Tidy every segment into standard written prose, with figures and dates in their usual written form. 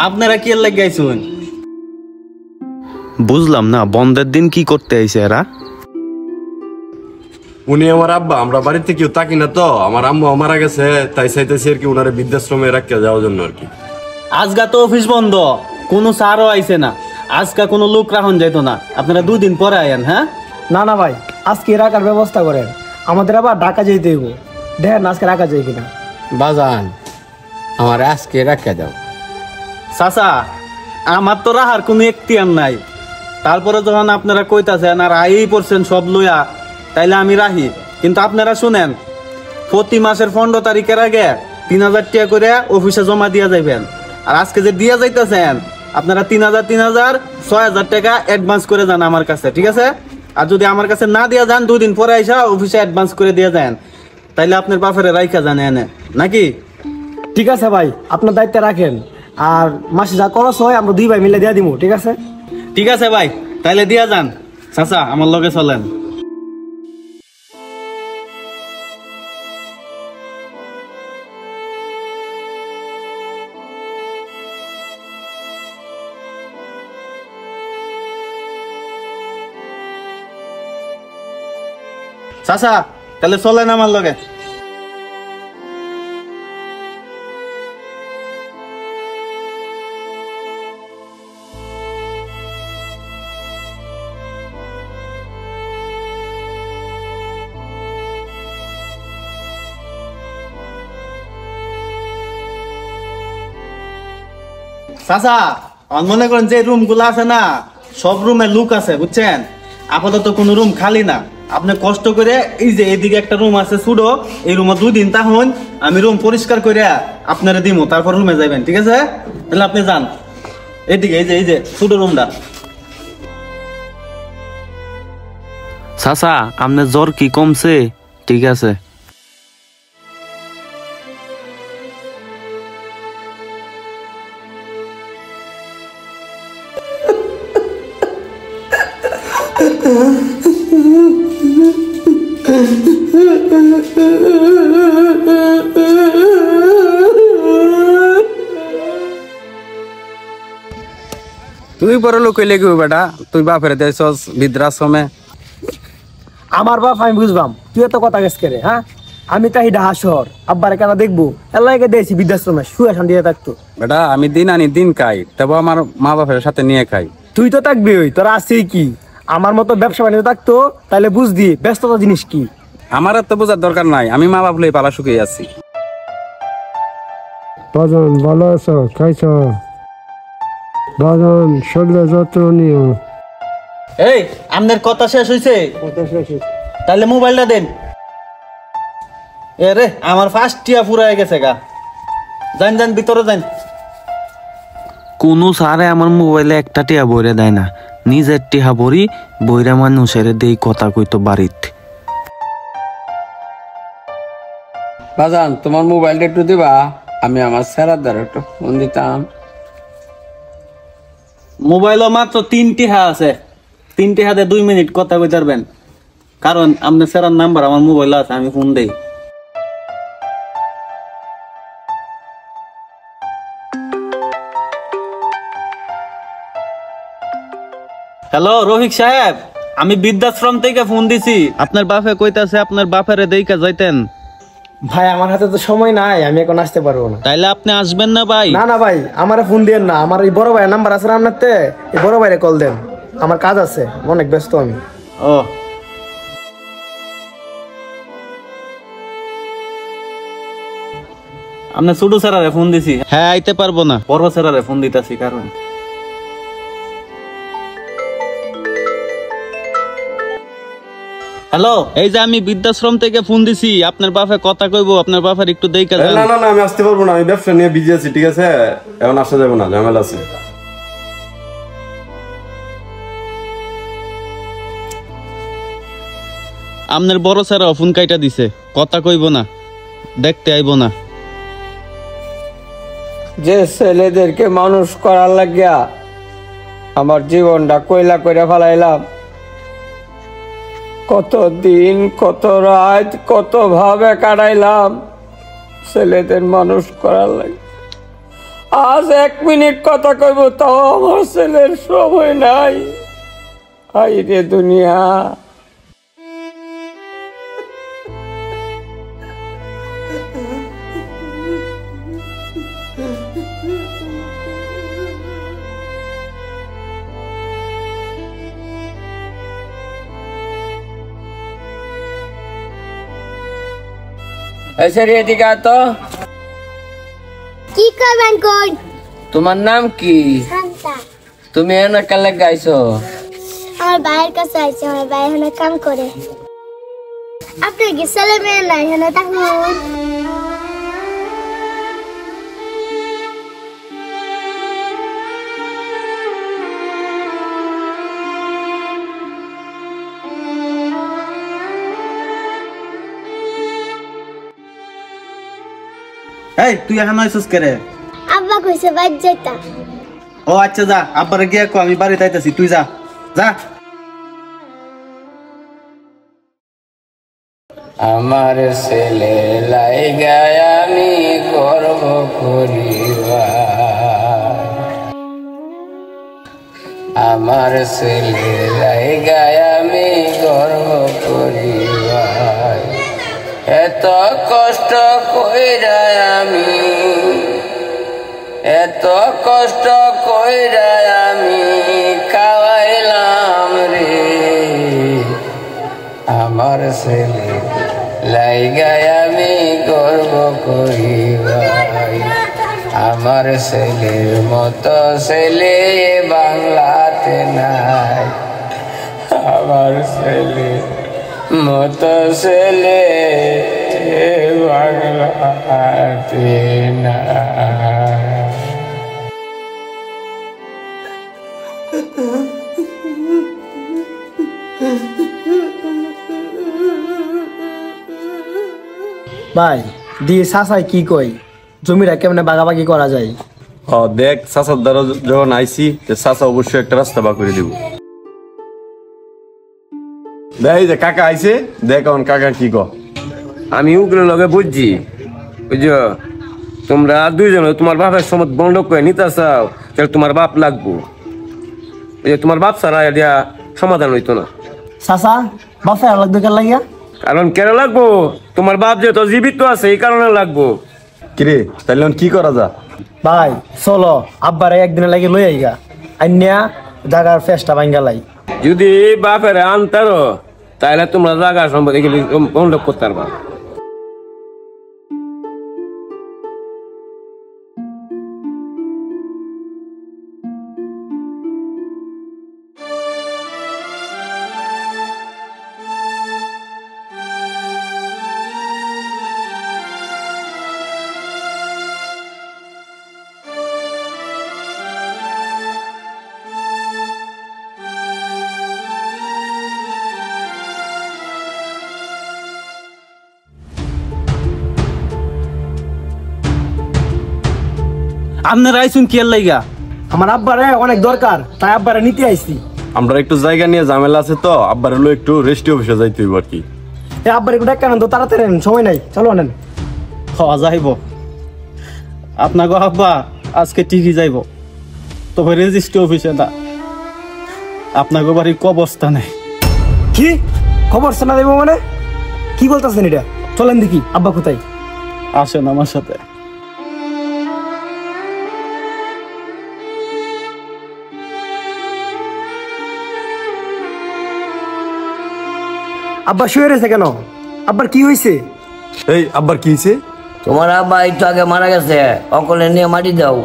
আপনারা কি লাগাইছেন? বুঝলাম না, বন্ধের দিন কি করতে আইছে এরা? উনি আমার আব্বা, আমরা বাড়িতে কেউ থাকি না তো, আমার আম্মু মারা গেছে, তাই চাইতেছি আর কি উনারে বৃদ্ধাশ্রমে রাখিয়া যাওয়ার জন্য আর কি। আজকা তো অফিস বন্ধ, কোনো স্যারও আইছে না, আজকা কোনো লোক রাখুন যাইতো না, আপনারা 2 দিন পরে আয়েন। হ্যাঁ না না ভাই, আজকে রাখার ব্যবস্থা করেন, আমাদের আবার ঢাকা যেতে হইব। দেখেন আজকে রাখা যায় কিনা। বাজান আমার আজকে রাখা দাও। চাচা, আমার তো রাহার কোনো এখতিয়ার নাই, তারপরে যখন আপনারা কইতাছেন আর আইই পড়ছেন সব লইয়া, তাইলে আমি রাহি। কিন্তু আপনারা শুনেন, প্রতি মাসের 15 তারিখের আগে 3000 টাকা করে অফিসে জমা দিয়া যাইবেন। আর আজকে যে দিয়া যাইতেছেন, আপনারা 3000 6000 টাকা অ্যাডভান্স করে যান আমার কাছে, ঠিক আছে? আর যদি আমার কাছে না দিয়া যান, 2 দিন পরে আইসা অফিসে অ্যাডভান্স করে দিয়ে যান, তাইলে আপনার বাপের রাইখা জান এনে নাকি? ঠিক আছে ভাই, আপনার দায়িত্বে রাখেন, আর মাসে যা খরচ হয় আমরা 2 ভাই মিলে দিয়ে দিব, ঠিক আছে? ঠিক আছে ভাই, তাইলে দিয়া যান। চাচা, আমার লগে চলেন। চাচা, তাহলে চলেন আমার লগে। চাচা, আমার মনে করেন যে রুম গুলো আছে না, সব রুমে লুক আছে, বুঝছেন? আপাতত কোনো রুম খালি না। আপনি কষ্ট করে এই যে এদিকে একটা রুম আছে ছুডো, এই রুমে 2 দিন তাহন, আমি রুম পরিষ্কার করে আপনারা দিমু, তারপর রুমে যাবেন, ঠিক আছে? তাহলে আপনি যান এদিকে, এই যে ছুডো রুমটা। চাচা, আপনার জ্বর কি কমছে? ঠিক আছে। তুই বড় লোক হইলে কি বেটা, তুই বাপের দেশস বৃদ্ধাশ্রমে। আমার বাপ আমি বুঝবাম, তুই এত কথা গেছ করে? হ্যাঁ, আমি তাই ঢাকা শহর, আব্বারে কেন দেখবো? এলাকাকে দিয়েছি বৃদ্ধাশ্রমে, শুয়ে শান্তিতে থাকতো। বেটা আমি দিন আনি দিন খাই, তবে আমার মা বাপের সাথে নিয়ে খাই। তুই তো থাকবি, ওই তোরা আছেই কি? আমার মতো ব্যবসা বাণিজ্য থাকতো, তাহলে বুঝদি ব্যস্ততা জিনিস কি। আমার তো বোঝার দরকার নাই, আমি মা বাপ লই পালা শুকিয়ে আছি। বাজান ভালো আছো? খাইছ? বাজান শরীরে যত্ন নিও। এই, আপনার কথা শেষ হইছে? তাহলে মোবাইলটা দেন। এ রে, আমার ফার্স্ট টিয়া ফুরাই গেছে গা। যান যান, ভিতরে যান। কোনো সারে আমার মোবাইলে একটা টিয়া বইরে দেয় না, নিজের টিহা বড়ি বইরা মানুষের দেই কথা কইতো বাড়িত। বাজান তোমার মোবাইলটা একটু দিবা, আমি আমার স্যারের দ্বারা একটু ফোন দিতাম। মোবাইলও মাত্র 3 টিহা আছে, 3 টিহাতে 2 মিনিট কথা কইতে পারবেন, কারণ আপনার স্যারের নাম্বার আমার মোবাইলে আছে, আমি ফোন দেই। হ্যালো রফিক সাহেব, আমি বৃদ্ধাশ্রম থেকে ফোন দিছি। আপনার বাপে কইতাছে আপনার বাপেরে দেইকা যাইতেন। ভাই আমার হাতে তো সময় নাই, আমি এখন আসতে পারবো না। তাইলে আপনি আসবেন না ভাই? না না ভাই, আমারে ফোন দিয়েন না, আমার এই বড় ভাইয়ের নাম্বার আছে আপনারতে, এই বড় ভাইরে কল দেন, আমার কাজ আছে, অনেক ব্যস্ত আমি। ও, আপনি ছোট স্যারারে ফোন দিছি। হ্যাঁ, আইতে পারবো না, বড় স্যারারে ফোন দিতাছি। কারণ হ্যালো, এই যে আমি বৃদ্ধাশ্রম থেকে ফোন দিছি, আপনার বাপে কথা কইবো, আপনার বাপের একটু দেইকা যান। না না না, আমি আসতে পারবো না, আমি ব্যবসা নিয়ে বিজি আছি, ঠিক আছে? এখন আসা যাবে না, ঝামেলা আছে। আপনার বড় স্যারও ফোন কাইটা দিছে, কথা কইবো না, দেখতে আইবো না। যে ছেলেদেরকে মানুষ করার লাগিয়া আমার জীবনটা কয়লা করে ফেলাইলাম, কত দিন কত রাত কত ভাবে কাটাইলাম ছেলেদের মানুষ করার লাগে। আজ 1 মিনিট কথা কইব তাও আমার ছেলের সময় নাই। হাই রে দুনিয়া। এসে এদিকে আয় তো। কি করবেন কই? তোমার নাম কি? শান্তা। তুমি এনে কালে গাইছো? আমার ভাইয়ের কাছে আইছে, আমার ভাই এখানে কাম করে। আপনার কি ছেলে মেয়ে নাই এখানে থাকুন? এই তুই এখন আইছিস কে রে? আব্বা কইছে বাইর যাইতা। ও আচ্ছা যা, আব্বারে গিয়ে কো আমি বাড়িতে আইতাছি, তুই যা যা। আমার ছেলে লাইগায় আমি গর্ব করিবা, আমার ছেলে লাইগায় আমি গর্ব করিবা। এত কষ্ট কইরা আমি, এত কষ্ট কইরা আমি খাওয়াইলাম রে, আমার ছেলে লাইগায় আমি গর্ব করিবাই। আমার ছেলের মতো ছেলে বাংলাতে নাই, আমার ছেলে মতো ছেলে বাংলাতে নাই। ভাই দিয়ে চাচাই কি কই, জমিটা কেমনে বাগাবাগি করা যায়? দেখ চাচার দ্বারা যখন আইসি চাচা অবশ্যই একটা রাস্তা বা করে দিব। দেখ যে কাকা আইছে, দেখ এখন কাকা কি ক। আমি উকিলের লগে বুঝছি, বুঝছো তোমরা দুইজন তোমার বাপের সময় বন্ধক করে নিতে চাও, তাহলে তোমার বাপ লাগবো। তোমার বাপ ছাড়া এটা সমাধান হইতো না। চাচা বাসা লাগবে কেন লাগিয়া? কারণ কেন লাগবো, তোমার বাপ যেহেতু জীবিত আছে এই কারণে লাগবো। কিরে তাহলে এখন কি করা যা? ভাই চলো আব্বারে একদিনে লাগে লই আইগা, আইনিয়া জাগার ফেসটা ভাঙ্গালাই। যদি বাপের আনতারো তাহলে তোমরা জায়গা সম্পত্তি বন্ধক করতে পারবা। আপনারা আইসুন কি লাইগা? আমার আব্বারে অনেক দরকার, তাই আব্বারে নিতে আইছি। আমরা একটু জায়গা নিয়ে ঝামেলা আছে তো, আব্বার হলো একটু রেস্টি অফিসে যাইতে হইব আর কি। এই আব্বারে একটু ডাক্তার তো তাড়াতাড়ি আনেন, সময় নাই, চলো আনেন। যাইব আপনাকে আব্বা আজকে ঠিকই যাইব, তবে রেজিস্ট্রি অফিসে না, আপনাকে বাড়ির কবরস্থানে। কি খবর শোনা দেবো মানে? কি বলতেছেন এটা? চলেন দেখি আব্বা কোথায়। আসেন আমার সাথে। আব্বা শুয়ে রয়েছে কেন? আব্বার কি হয়েছে? এই আব্বার কি হয়েছে? তোমার আব্বা একটু আগে মারা গেছে, অকলে নিয়ে মাটি দাও।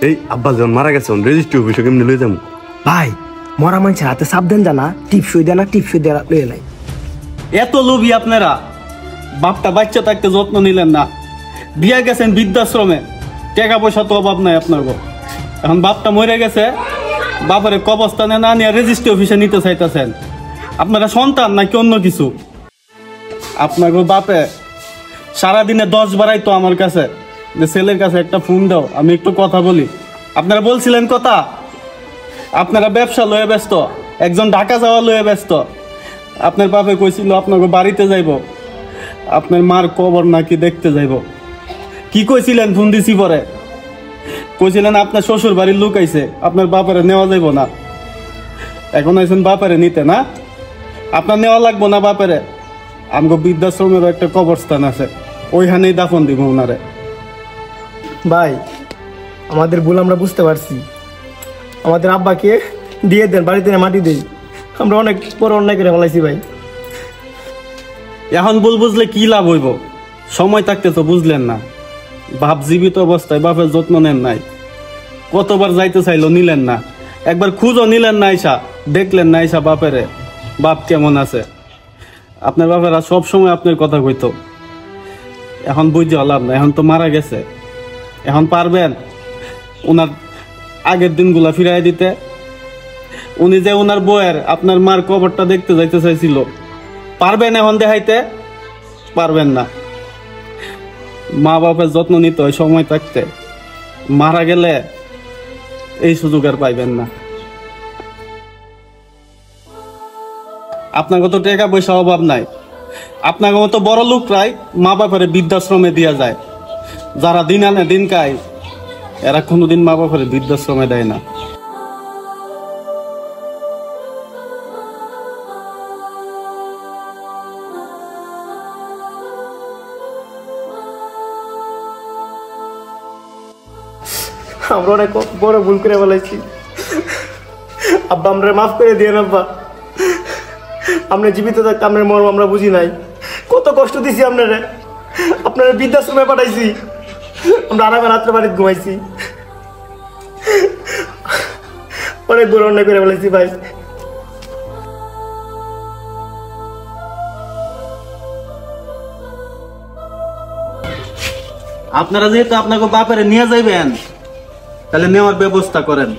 এই আব্বা যখন মারা গেছে রেজিস্ট্রি অফিসে কেমনি লই যাবো? ভাই মরা মানুষের হাতে সাবধান জানা, টিপসই দেয় না, টিপসই দেয় লইয়ে নাই। এত লোভী আপনারা, বাপটা বাচ্চা থাকতে যত্ন নিলেন না, দিয়া গেছেন বৃদ্ধাশ্রমে, টাকা পয়সা তো অভাব নাই আপনার। এখন বাপটা মরে গেছে, বাপের কবরস্থানে না নিয়ে রেজিস্ট্রি অফিসে নিতে চাইতেছেন। আপনারা সন্তান নাকি অন্য কিছু? আপনাকে বাপে সারাদিনে 10 বারাই তো আমার কাছে যে ছেলের কাছে একটা ফোন দাও, আমি একটু কথা বলি। আপনারা বলছিলেন কথা, আপনারা ব্যবসা লয়ে ব্যস্ত, একজন ঢাকা যাওয়া লয়ে ব্যস্ত। আপনার বাপে কইছিল আপনাকে বাড়িতে যাইব, আপনার মার কবর নাকি দেখতে যাইব, কি কইছিলেন ফোন দিছি পরে? কইছিলেন আপনার শ্বশুর বাড়ির লোক আইছে, আপনার বাপারে নেওয়া যাইব না। এখন আইছেন বাপারে নিতে না? আপনার নেওয়া লাগবো না বাপারে। আমগো বৃদ্ধাশ্রমের একটা কবরস্থান আছে, ওইখানেই দাফন দিব ওনারে। ভাই আমাদের ভুল আমরা বুঝতে পারছি, আমাদের আব্বাকে দিয়ে দেন, বাড়িতে এনে মাটি দেই। আমরা অনেক বড় অন্যায় করে ফেলাইছি ভাই। এখন ভুল বুঝলে কি লাভ হইব? সময় থাকতে তো বুঝলেন না। বাপ জীবিত অবস্থায় বাপের যত্ন নেন নাই, কতবার যাইতে চাইলো নিলেন না, একবার খুঁজও নিলেন না, আইসা দেখলেন না, আইসা বাপেরে বাপ কেমন আছে। আপনার বাপেরা সব সময় আপনার কথা কইতো। এখন বুঝতে লাভ না, এখন তো মারা গেছে। এখন পারবেন ওনার আগের দিনগুলা ফিরাই দিতে? উনি যে ওনার বউয়ের আপনার মার কবরটা দেখতে যাইতে চাইছিল, পারবেন এখন দেখাইতে? পারবেন না। মা বাপের যত্ন নিতে হয় সময় থাকতে, মারা গেলে এই সুযোগ আর পাইবেন না। আপনার তো টাকা পয়সা অভাব নাই, আপনার মতো বড় লোকরাই মা বাপের বৃদ্ধাশ্রমে দিয়া যায়। যারা দিন আনে দিন খায়, এরা কোনোদিন মা বাপের বৃদ্ধাশ্রমে দেয় না। আমরা অনেক বড় ভুল করে ফেলাইছি। আব্বা আমরা মাফ করে দিয়ে আব্বা। আমরা জীবিত থাকতে আপনার মর্ম আমরা বুঝি নাই, কত কষ্ট দিছি আপনারা। আপনারা বৃদ্ধাশ্রমে পাঠাইছি, আমরা আরামে রাত্রে বাড়িতে ঘুমাইছি। অনেক বড় অন্যায় করে ফেলাইছি ভাই। আপনারা যেহেতু আপনাকে বাপেরে নিয়ে যাইবেন, তাহলে নেওয়ার ব্যবস্থা করেন।